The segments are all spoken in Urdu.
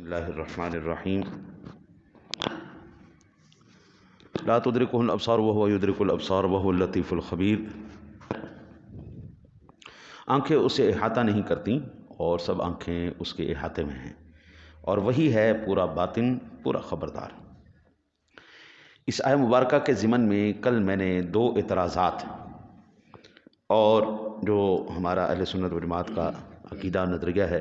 اللہ الرحمن الرحیم لا تدرکہ الابصار وہو یدرک الابصار وہو اللطیف الخبیر۔ آنکھیں اسے احاطہ نہیں کرتیں اور سب آنکھیں اس کے احاطے میں ہیں، اور وہی ہے پورا باطن، پورا خبردار۔ اس آیہ مبارکہ کے ضمن میں کل میں نے دو اعتراضات اور جو ہمارا اہل سنت و جماعت کا عقیدہ نظریہ ہے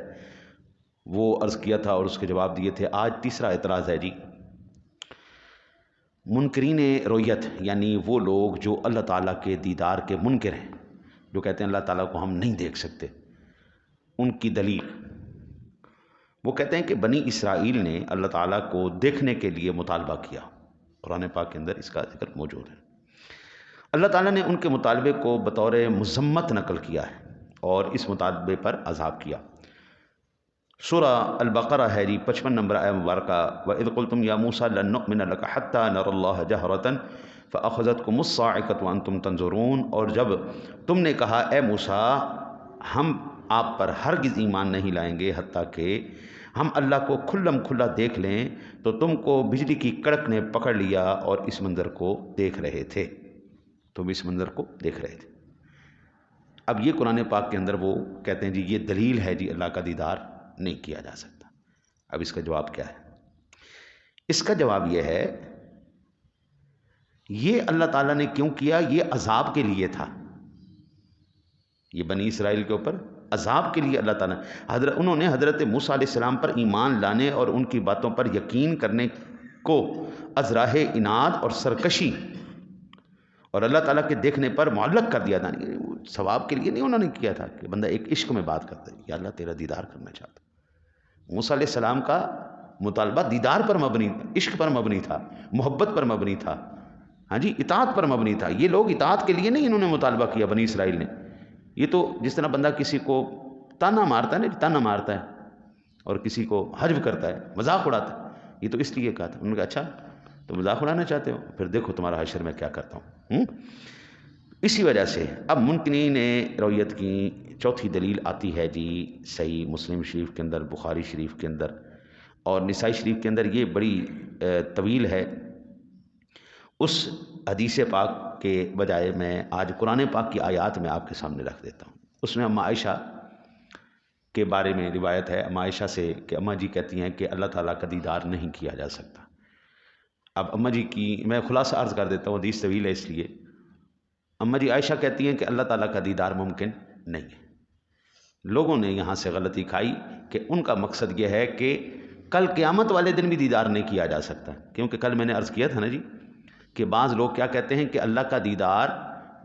وہ عرض کیا تھا اور اس کے جواب دیے تھے۔ آج تیسرا اعتراض ہے منکرین رؤیت، یعنی وہ لوگ جو اللہ تعالیٰ کے دیدار کے منکر ہیں، جو کہتے ہیں اللہ تعالیٰ کو ہم نہیں دیکھ سکتے۔ ان کی دلیل، وہ کہتے ہیں کہ بنی اسرائیل نے اللہ تعالیٰ کو دیکھنے کے لیے مطالبہ کیا، قرآن پاک کے اندر اس کا ذکر موجود ہے۔ اللہ تعالیٰ نے ان کے مطالبے کو بطور مذمت نقل کیا ہے اور اس مطالبے پر عذاب کیا۔ سورہ البقرہ ہے 55 نمبر آیہ مبارکہ، وَإِذْ قُلْتُمْ يَا مُوسَىٰ لَن نُؤْمِنَ لَكَ حَتَّىٰ نَرَى اللَّهَ جَهْرَةً فَأَخَذَتْكُمُ الصَّاعِقَةُ وَأَنْتُمْ تَنظُرُونَ، اور جب تم نے کہا اے موسیٰ ہم آپ پر ہرگز ایمان نہیں لائیں گے حتیٰ کہ ہم اللہ کو کھلم کھلا دیکھ لیں، تو تم کو بجلی کی کڑک نے پکڑ لیا اور اس منظر کو دیکھ رہے تھے، تم اس منظر کو دیکھ رہے تھے۔ اب یہ قرآن پاک کے اندر وہ کہتے ہیں جی یہ دلیل ہے جی اللہ کا دیدار نہیں کیا جا سکتا۔ اب اس کا جواب کیا ہے؟ اس کا جواب یہ ہے، یہ اللہ تعالیٰ نے کیوں کیا؟ یہ عذاب کے لیے تھا، یہ بنی اسرائیل کے اوپر عذاب کے لیے اللہ تعالیٰ انہوں نے حضرت موسیٰ علیہ السلام پر ایمان لانے اور ان کی باتوں پر یقین کرنے کو از راہ عناد اور سرکشی اور اللہ تعالیٰ کے دیکھنے پر معلق کر دیا تھا۔ ثواب کے لیے نہیں انہوں نے کیا تھا کہ بندہ ایک عشق میں بات کرتا ہے، یا اللہ تیرا دیدار کرنا چاہتا۔ موسیٰ علیہ السلام کا مطالبہ دیدار پر مبنی، عشق پر مبنی تھا، محبت پر مبنی تھا، ہاں جی اطاعت پر مبنی تھا۔ یہ لوگ اطاعت کے لیے نہیں انہوں نے مطالبہ کیا بنی اسرائیل نے۔ یہ تو جس طرح بندہ کسی کو تانا مارتا ہے نا، تانا مارتا ہے اور کسی کو حجب کرتا ہے، مذاق اڑاتا ہے، یہ تو اس لیے کہا تھا۔ انہوں نے کہا اچھا تو مذاق اڑانا چاہتے ہو، پھر دیکھو تمہارا حشر میں کیا کرتا ہوں۔ اسی وجہ سے اب منکرین رؤیت کی چوتھی دلیل آتی ہے جی صحیح مسلم شریف کے اندر، بخاری شریف کے اندر اور نسائی شریف کے اندر، یہ بڑی طویل ہے۔ اس حدیث پاک کے بجائے میں آج قرآن پاک کی آیات میں آپ کے سامنے رکھ دیتا ہوں۔ اس میں اماں عائشہ کے بارے میں روایت ہے اماں عائشہ سے کہ اماں جی کہتی ہیں کہ اللہ تعالیٰ کا دیدار نہیں کیا جا سکتا۔ اب اماں جی کی میں خلاصہ عرض کر دیتا ہوں، حدیث طویل ہے اس لیے۔ اماں جی عائشہ کہتی ہیں کہ اللہ تعالیٰ کا دیدار ممکن نہیں ہے۔ لوگوں نے یہاں سے غلطی کھائی کہ ان کا مقصد یہ ہے کہ کل قیامت والے دن بھی دیدار نہیں کیا جا سکتا، کیونکہ کل میں نے عرض کیا تھا نا جی کہ بعض لوگ کیا کہتے ہیں کہ اللہ کا دیدار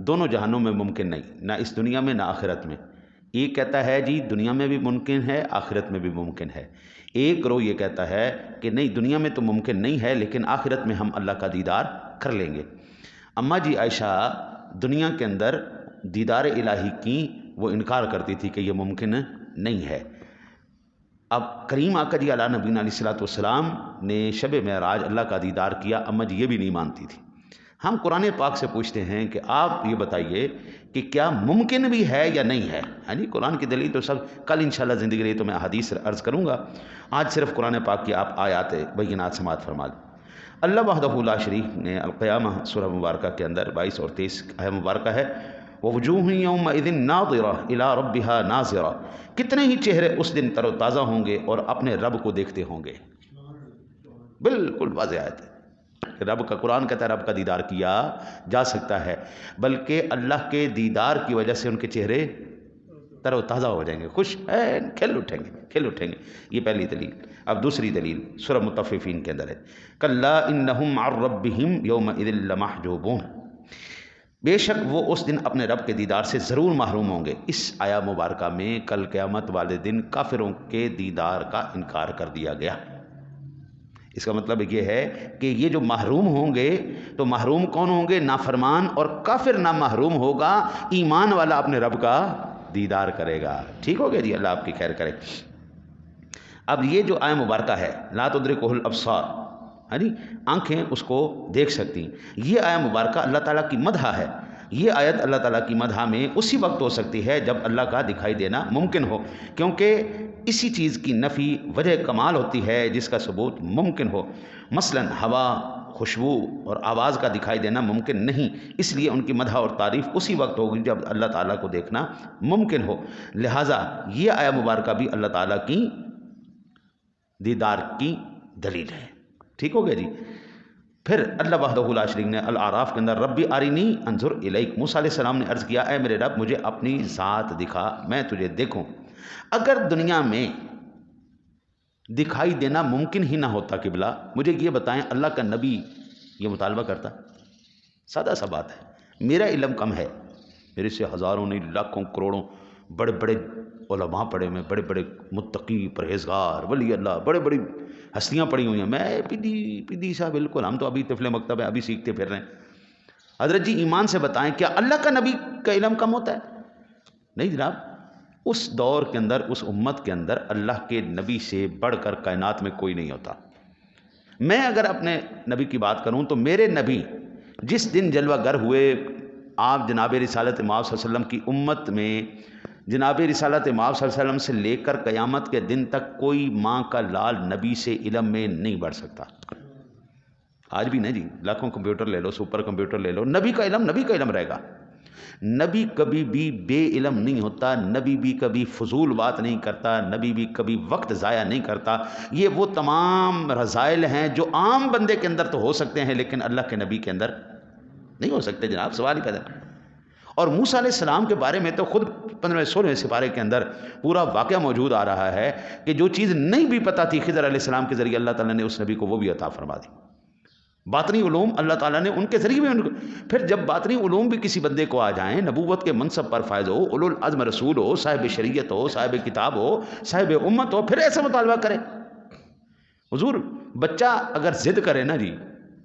دونوں جہانوں میں ممکن نہیں، نہ اس دنیا میں نہ آخرت میں۔ ایک کہتا ہے جی دنیا میں بھی ممکن ہے، آخرت میں بھی ممکن ہے۔ ایک گروہ یہ کہتا ہے کہ نہیں دنیا میں تو ممکن نہیں ہے لیکن آخرت میں ہم اللہ کا دیدار کر لیں گے۔ اماں جی عائشہ دنیا کے اندر دیدار الہی کی وہ انکار کرتی تھی کہ یہ ممکن نہیں ہے۔ اب کریم آقا جی علیہ نبینا علیہ الصلوۃ والسلام نے شب معراج اللہ کا دیدار کیا، اماں جی یہ بھی نہیں مانتی تھی۔ ہم قرآن پاک سے پوچھتے ہیں کہ آپ یہ بتائیے کہ کیا ممکن بھی ہے یا نہیں ہے؟ ہاں جی قرآن کی دلیل تو سب کل انشاءاللہ زندگی رہی تو میں حدیث عرض کروں گا، آج صرف قرآن پاک کی آپ آیات بینات سماعت فرما لیں۔ اللہ وحدہ لا شریک نے القیامہ سورہ مبارکہ کے اندر 22 اور 23 آیہ مبارکہ ہے، وَوُجُوهٌ يَوْمَئِذٍ نَاظِرَةٌ إِلَىٰ رَبِّهَا نَاظِرَةٌ، کتنے ہی چہرے اس دن تر و تازہ ہوں گے اور اپنے رب کو دیکھتے ہوں گے۔ بالکل واضح آیت ہے کہ رب کا، قرآن کہتا ہے رب کا دیدار کیا جا سکتا ہے، بلکہ اللہ کے دیدار کی وجہ سے ان کے چہرے تر و تازہ ہو جائیں گے، خوش ہیں، کھل اٹھیں گے، کھل اٹھیں گے۔ یہ پہلی دلیل۔ اب دوسری دلیل سورہ مطففین کے اندر ہے، کلا انہم عن ربہم یومئذ لمحجوبون، بے شک وہ اس دن اپنے رب کے دیدار سے ضرور محروم ہوں گے۔ اس آیہ مبارکہ میں کل قیامت والے دن کافروں کے دیدار کا انکار کر دیا گیا۔ اس کا مطلب یہ ہے کہ یہ جو محروم ہوں گے تو محروم کون ہوں گے؟ نافرمان، اور کافر نہ محروم ہوگا، ایمان والا اپنے رب کا دیدار کرے گا۔ ٹھیک ہو گیا جی، اللہ آپ کی خیر کرے۔ اب یہ جو آیہ مبارکہ ہے لا تدرکہ الابصار، ہاں جی آنکھیں اس کو دیکھ سکتی، یہ آیہ مبارکہ اللہ تعالیٰ کی مدح ہے۔ یہ آیت اللہ تعالیٰ کی مدح میں اسی وقت ہو سکتی ہے جب اللہ کا دکھائی دینا ممکن ہو، کیونکہ اسی چیز کی نفی وجہ کمال ہوتی ہے جس کا ثبوت ممکن ہو۔ مثلا ہوا، خوشبو اور آواز کا دکھائی دینا ممکن نہیں، اس لیے ان کی مدح اور تعریف اسی وقت ہوگی جب اللہ تعالیٰ کو دیکھنا ممکن ہو۔ لہٰذا یہ آیہ مبارکہ بھی اللہ تعالیٰ کی دیدار کی دلیل ہے۔ ٹھیک ہو گیا جی۔ پھر اللہ وحدہ لا شریک نے الاعراف کے اندر ربی ارینی انظر الیک، موسیٰ علیہ السلام نے عرض کیا اے میرے رب مجھے اپنی ذات دکھا، میں تجھے دیکھوں۔ اگر دنیا میں دکھائی دینا ممکن ہی نہ ہوتا قبلہ، مجھے یہ بتائیں اللہ کا نبی یہ مطالبہ کرتا؟ سادہ سا بات ہے۔ میرا علم کم ہے، میرے سے ہزاروں نہیں لاکھوں کروڑوں بڑے بڑے علماء پڑے ہوئے ہیں، بڑے بڑے متقی پرہیزگار ولی اللہ، بڑے بڑی ہستیاں پڑی ہوئی ہیں، میں پدی سا بالکل، ہم تو ابھی طفل مکتب ہے، ابھی سیکھتے پھر رہے ہیں۔ حضرت جی ایمان سے بتائیں کیا اللہ کا نبی کا علم کم ہوتا ہے؟ نہیں جناب، اس دور کے اندر، اس امت کے اندر اللہ کے نبی سے بڑھ کر کائنات میں کوئی نہیں ہوتا۔ میں اگر اپنے نبی کی بات کروں تو میرے نبی جس دن جلوہ گر ہوئے، آپ جناب رسالت مآب صلی اللہ علیہ وسلم کی امت میں جناب رسالت مآب صلی اللہ علیہ وسلم سے لے کر قیامت کے دن تک کوئی ماں کا لال نبی سے علم میں نہیں بڑھ سکتا۔ آج بھی نہیں جی، لاکھوں کمپیوٹر لے لو، سپر کمپیوٹر لے لو، نبی کا علم رہے گا۔ نبی کبھی بھی بے علم نہیں ہوتا، نبی بھی کبھی فضول بات نہیں کرتا، نبی بھی کبھی وقت ضائع نہیں کرتا۔ یہ وہ تمام رذائل ہیں جو عام بندے کے اندر تو ہو سکتے ہیں لیکن اللہ کے نبی کے اندر نہیں ہو سکتے جناب، سوال ہی پیدا۔ اور موسیٰ علیہ السلام کے بارے میں تو خود 15-16 سپارے کے اندر پورا واقعہ موجود آ رہا ہے کہ جو چیز نہیں بھی پتہ تھی خضر علیہ السلام کے ذریعے اللہ تعالیٰ نے اس نبی کو وہ بھی عطا فرما دی۔ باطنی علوم اللہ تعالیٰ نے ان کے ذریعے بھی پھر جب باطنی علوم بھی کسی بندے کو آ جائیں، نبوت کے منصب پر فائز ہو، اولو العزم رسول ہو، صاحب شریعت ہو، صاحب کتاب ہو، صاحب امت ہو، پھر ایسا مطالبہ کرے۔ حضور بچہ اگر ضد کرے نا جی،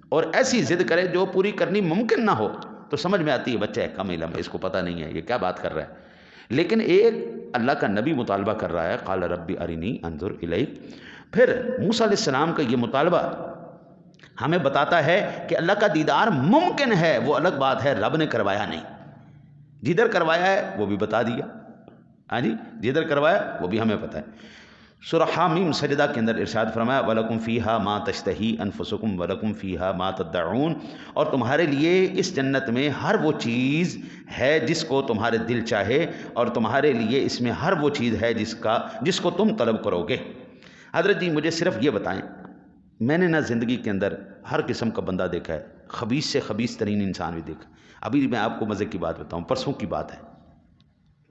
اور ایسی ضد کرے جو پوری کرنی ممکن نہ ہو، تو سمجھ میں آتی ہے بچہ ہے، کم علم ہے، اس کو پتہ نہیں ہے یہ کیا بات کر رہا ہے۔ لیکن ایک اللہ کا نبی مطالبہ کر رہا ہے، قال ربی ارینی انظر الیک، پھر موسیٰ علیہ السلام کا یہ مطالبہ ہمیں بتاتا ہے کہ اللہ کا دیدار ممکن ہے، وہ الگ بات ہے رب نے کروایا نہیں۔ جدھر کروایا ہے وہ بھی بتا دیا، ہاں جی، جدھر کروایا وہ بھی ہمیں پتہ ہے۔ سورہ حامیم سجدہ کے اندر ارشاد فرمایا وَلَكُمْ فِيهَا مَا تَشْتَهِي أَنفُسُكُمْ وَلَكُمْ فِيهَا مَا تَدَّعُونَ، اور تمہارے لیے اس جنت میں ہر وہ چیز ہے جس کو تمہارے دل چاہے، اور تمہارے لیے اس میں ہر وہ چیز ہے جس کو تم طلب کرو گے۔ حضرت جی مجھے صرف یہ بتائیں، میں نے نہ زندگی کے اندر ہر قسم کا بندہ دیکھا ہے، خبیث سے خبیث ترین انسان بھی دیکھا۔ ابھی میں آپ کو مزے کی بات بتاؤں، پرسوں کی بات ہے،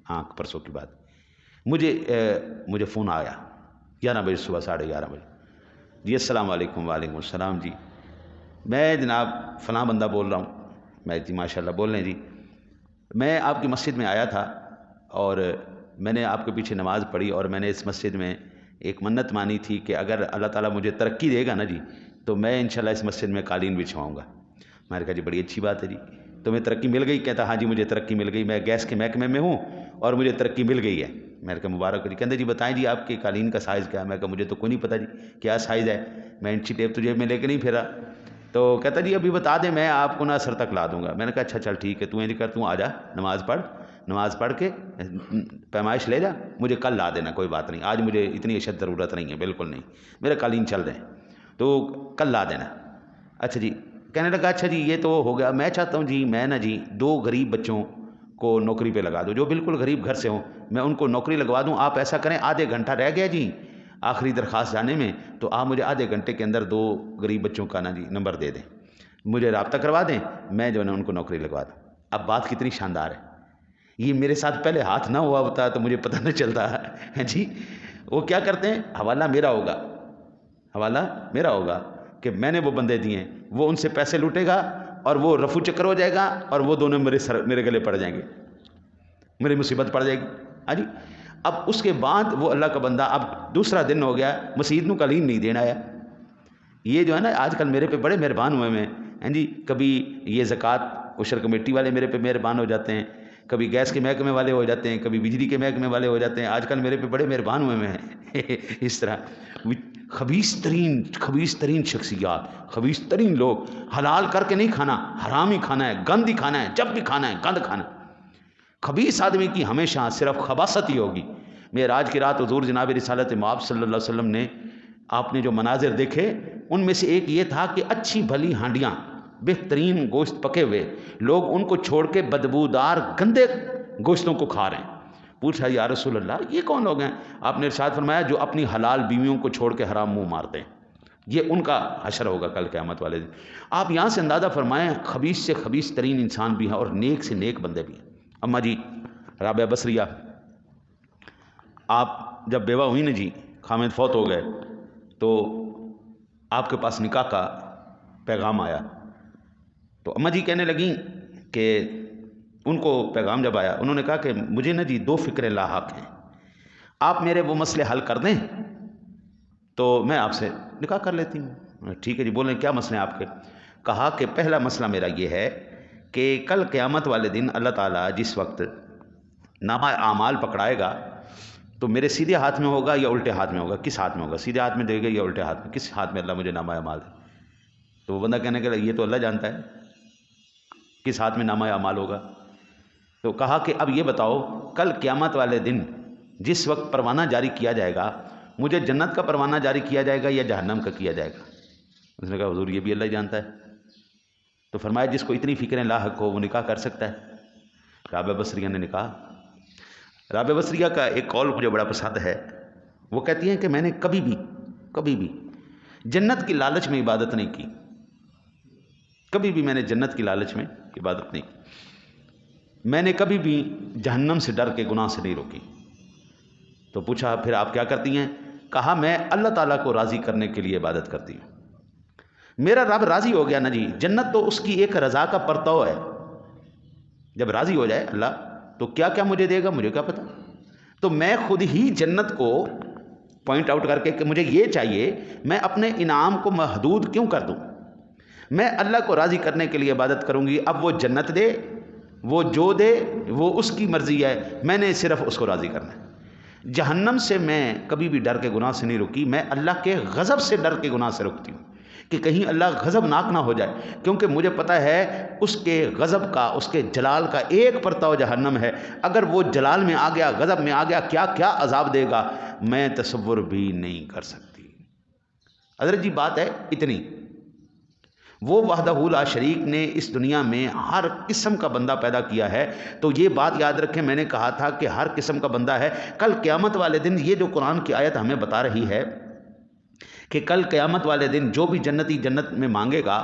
ہاں پرسوں کی بات، مجھے فون آیا 11 بجے صبح، 11:30 بجے، جی السلام علیکم۔ وعلیکم السلام جی، میں جناب فلاں بندہ بول رہا ہوں۔ میں جی ماشاء اللہ بول رہے ہیں جی، میں آپ کی مسجد میں آیا تھا اور میں نے آپ کے پیچھے نماز پڑھی، اور میں نے اس مسجد میں ایک منت مانی تھی کہ اگر اللہ تعالیٰ مجھے ترقی دے گا نا جی تو میں انشاءاللہ اس مسجد میں قالین بچھواؤں گا۔ میں نے کہا جی بڑی اچھی بات ہے جی، تمہیں ترقی مل گئی؟ کہتا ہاں جی مجھے ترقی مل گئی، میں گیس کے محکمے میں ہوں اور مجھے ترقی مل گئی ہے۔ میں نے کہا مبارک ہو جی۔ کہتے جی بتائیں جی آپ کے قالین کا سائز کیا ہے؟ میں کہا مجھے تو کوئی نہیں پتہ جی کیا سائز ہے، میں انچی ٹیپ تو جیب میں لے کے نہیں پھرا۔ تو کہتا جی ابھی بتا دیں میں آپ کو نا سر تک لا دوں گا۔ میں نے کہا اچھا چل ٹھیک ہے، تو انج کر، تو آ جا نماز پڑھ کے پیمائش لے جا، مجھے کل لا دینا، کوئی بات نہیں، آج مجھے اتنی اشد ضرورت نہیں ہے، بالکل نہیں، میرے قالین چل رہے ہیں تو کل لا دینا۔ اچھا جی، کہنے لگا اچھا جی یہ تو ہو گیا، میں چاہتا ہوں جی میں نا جی 2 غریب بچوں کو نوکری پہ لگا دو جو بالکل غریب گھر سے ہوں، میں ان کو نوکری لگوا دوں۔ آپ ایسا کریں، آدھے گھنٹہ رہ گیا جی آخری درخواست جانے میں، تو آپ مجھے آدھے گھنٹے کے اندر 2 غریب بچوں کا نا جی نمبر دے دیں، مجھے رابطہ کروا دیں، میں جو ہے نا ان کو نوکری لگوا دوں۔ اب بات کتنی شاندار ہے، یہ میرے ساتھ پہلے ہاتھ نہ ہوا ہوتا تو مجھے پتہ نہ چلتا ہے جی۔ وہ کیا کرتے ہیں، حوالہ میرا ہوگا کہ میں نے وہ بندے دیے ہیں، وہ ان سے پیسے لوٹے گا اور وہ رفو چکر ہو جائے گا اور وہ دونوں میرے گلے پڑ جائیں گے، میری مصیبت پڑ جائے گی، ہاں جی۔ اب اس کے بعد وہ اللہ کا بندہ، اب دوسرا دن ہو گیا، مسجد نو قالین نہیں دینا آیا۔ یہ جو ہے نا آج کل میرے پہ بڑے مہربان ہوئے ہیں، ہاں جی، کبھی یہ زکوٰۃ عشر کمیٹی والے میرے پہ مہربان ہو جاتے ہیں، کبھی گیس کے محکمے والے ہو جاتے ہیں، کبھی بجلی کے محکمے والے ہو جاتے ہیں، آج کل میرے پہ بڑے مہربان ہوئے ہیں اس طرح خبیث ترین شخصیات، خبیث ترین لوگ، حلال کر کے نہیں کھانا، حرام ہی کھانا ہے، گند ہی کھانا ہے، جب بھی کھانا ہے گند کھانا ہے۔ خبیث آدمی کی ہمیشہ صرف خباثت ہی ہوگی۔ معراج کی رات حضور جناب رسالت مآب صلی اللہ علیہ وسلم نے، آپ نے جو مناظر دیکھے ان میں سے ایک یہ تھا کہ اچھی بھلی ہانڈیاں، بہترین گوشت پکے ہوئے، لوگ ان کو چھوڑ کے بدبودار گندے گوشتوں کو کھا رہے ہیں۔ پوچھا یا رسول اللہ یہ کون لوگ ہیں؟ آپ نے ارشاد فرمایا جو اپنی حلال بیویوں کو چھوڑ کے حرام منہ مارتے ہیں، یہ ان کا حشر ہوگا کل قیامت والے دن۔ آپ یہاں سے اندازہ فرمائیں خبیث سے خبیث ترین انسان بھی ہیں اور نیک سے نیک بندے بھی ہیں۔ اماں جی رابعہ بصریہ، آپ جب بیوہ ہوئی نا جی، خامد فوت ہو گئے، تو آپ کے پاس نکاح کا پیغام آیا، تو اماں جی کہنے لگیں کہ ان کو پیغام جب آیا انہوں نے کہا کہ مجھے نا جی 2 فکریں لاحق ہیں، آپ میرے وہ مسئلے حل کر دیں تو میں آپ سے نکاح کر لیتی ہوں۔ ٹھیک ہے جی، بولیں کیا مسئلے ہیں آپ کے؟ کہا کہ پہلا مسئلہ میرا یہ ہے کہ کل قیامت والے دن اللہ تعالیٰ جس وقت نامہ اعمال پکڑائے گا تو میرے سیدھے ہاتھ میں ہوگا یا الٹے ہاتھ میں ہوگا؟ کس ہاتھ میں ہوگا؟ سیدھے ہاتھ میں دے گا یا الٹے ہاتھ میں؟ کس ہاتھ میں اللہ مجھے نامہ اعمال دے؟ تو وہ بندہ کہنے کہ یہ تو اللہ جانتا ہے کس ہاتھ میں نامہ اعمال ہوگا۔ تو کہا کہ اب یہ بتاؤ کل قیامت والے دن جس وقت پروانہ جاری کیا جائے گا، مجھے جنت کا پروانہ جاری کیا جائے گا یا جہنم کا کیا جائے گا؟ اس نے کہا حضور یہ بھی اللہ جانتا ہے۔ تو فرمایا جس کو اتنی فکریں لاحق ہو وہ نکاح کر سکتا ہے؟ رابعہ بصریہ نے نکاح۔ رابعہ بصریہ کا ایک قول مجھے بڑا پسند ہے، وہ کہتی ہیں کہ میں نے کبھی بھی جنت کی لالچ میں عبادت نہیں کی، کبھی بھی میں نے جنت کی لالچ میں عبادت نہیں کی، میں نے کبھی بھی جہنم سے ڈر کے گناہ سے نہیں روکی۔ تو پوچھا پھر آپ کیا کرتی ہیں؟ کہا میں اللہ تعالیٰ کو راضی کرنے کے لیے عبادت کرتی ہوں۔ میرا رب راضی ہو گیا نا جی، جنت تو اس کی ایک رضا کا پرتو ہے، جب راضی ہو جائے اللہ تو کیا کیا مجھے دے گا مجھے کیا پتا۔ تو میں خود ہی جنت کو پوائنٹ آؤٹ کر کے کہ مجھے یہ چاہیے، میں اپنے انعام کو محدود کیوں کر دوں؟ میں اللہ کو راضی کرنے کے لیے عبادت کروں گی، اب وہ جنت دے، وہ جو دے وہ اس کی مرضی ہے، میں نے صرف اس کو راضی کرنا ہے۔ جہنم سے میں کبھی بھی ڈر کے گناہ سے نہیں رکی، میں اللہ کے غضب سے ڈر کے گناہ سے رکتی ہوں کہ کہیں اللہ غضب ناک نہ ہو جائے، کیونکہ مجھے پتہ ہے اس کے غضب کا، اس کے جلال کا ایک پرتو جہنم ہے، اگر وہ جلال میں آ گیا، غضب میں آ گیا، کیا کیا عذاب دے گا میں تصور بھی نہیں کر سکتی۔ حضرت جی بات ہے اتنی، وہ وحدہ لا شریک نے اس دنیا میں ہر قسم کا بندہ پیدا کیا ہے، تو یہ بات یاد رکھیں، میں نے کہا تھا کہ ہر قسم کا بندہ ہے۔ کل قیامت والے دن یہ جو قرآن کی آیت ہمیں بتا رہی ہے کہ کل قیامت والے دن جو بھی جنتی جنت میں مانگے گا،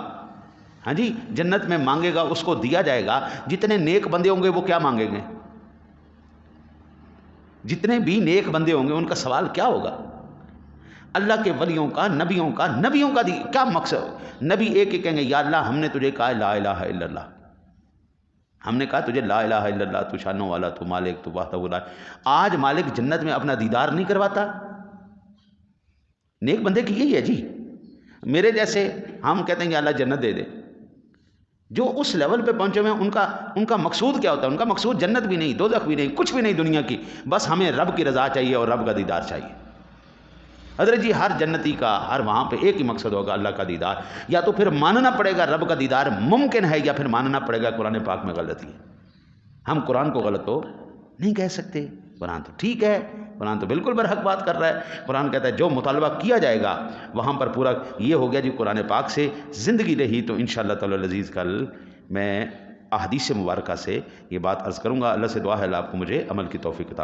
ہاں جی جنت میں مانگے گا اس کو دیا جائے گا۔ جتنے نیک بندے ہوں گے وہ کیا مانگیں گے؟ جتنے بھی نیک بندے ہوں گے ان کا سوال کیا ہوگا؟ اللہ کے ولیوں کا، نبیوں کا کیا مقصد؟ نبی ایک کہیں گے یا اللہ ہم نے تجھے کہا لا الہ الا اللہ، ہم نے کہا تجھے لا الہ الا اللہ، تو شانوں والا، تو مالک، تو وحدہ لا۔ آج مالک جنت میں اپنا دیدار نہیں کرواتا؟ نیک بندے کی یہی ہے جی۔ میرے جیسے ہم کہتے ہیں کہ اللہ جنت دے دے، جو اس لیول پہ پہنچے ہوئے ہیں ان کا مقصود کیا ہوتا ہے؟ ان کا مقصود جنت بھی نہیں، دوزخ بھی نہیں، کچھ بھی نہیں دنیا کی، بس ہمیں رب کی رضا چاہیے اور رب کا دیدار چاہیے۔ حضرت جی ہر جنتی کا ہر وہاں پہ ایک ہی مقصد ہوگا، اللہ کا دیدار۔ یا تو پھر ماننا پڑے گا رب کا دیدار ممکن ہے، یا پھر ماننا پڑے گا قرآن پاک میں غلطی ہے۔ ہم قرآن کو غلط تو نہیں کہہ سکتے، قرآن تو ٹھیک ہے، قرآن تو بالکل برحق بات کر رہا ہے۔ قرآن کہتا ہے جو مطالبہ کیا جائے گا وہاں پر پورا یہ ہو گیا جی۔ قرآن پاک سے زندگی رہی تو انشاءاللہ تعالی العزیز کل میں احادیث مبارکہ سے یہ بات عرض کروں گا۔ اللہ سے دعا ہے اللہ آپ کو مجھے عمل کی توفیق عطا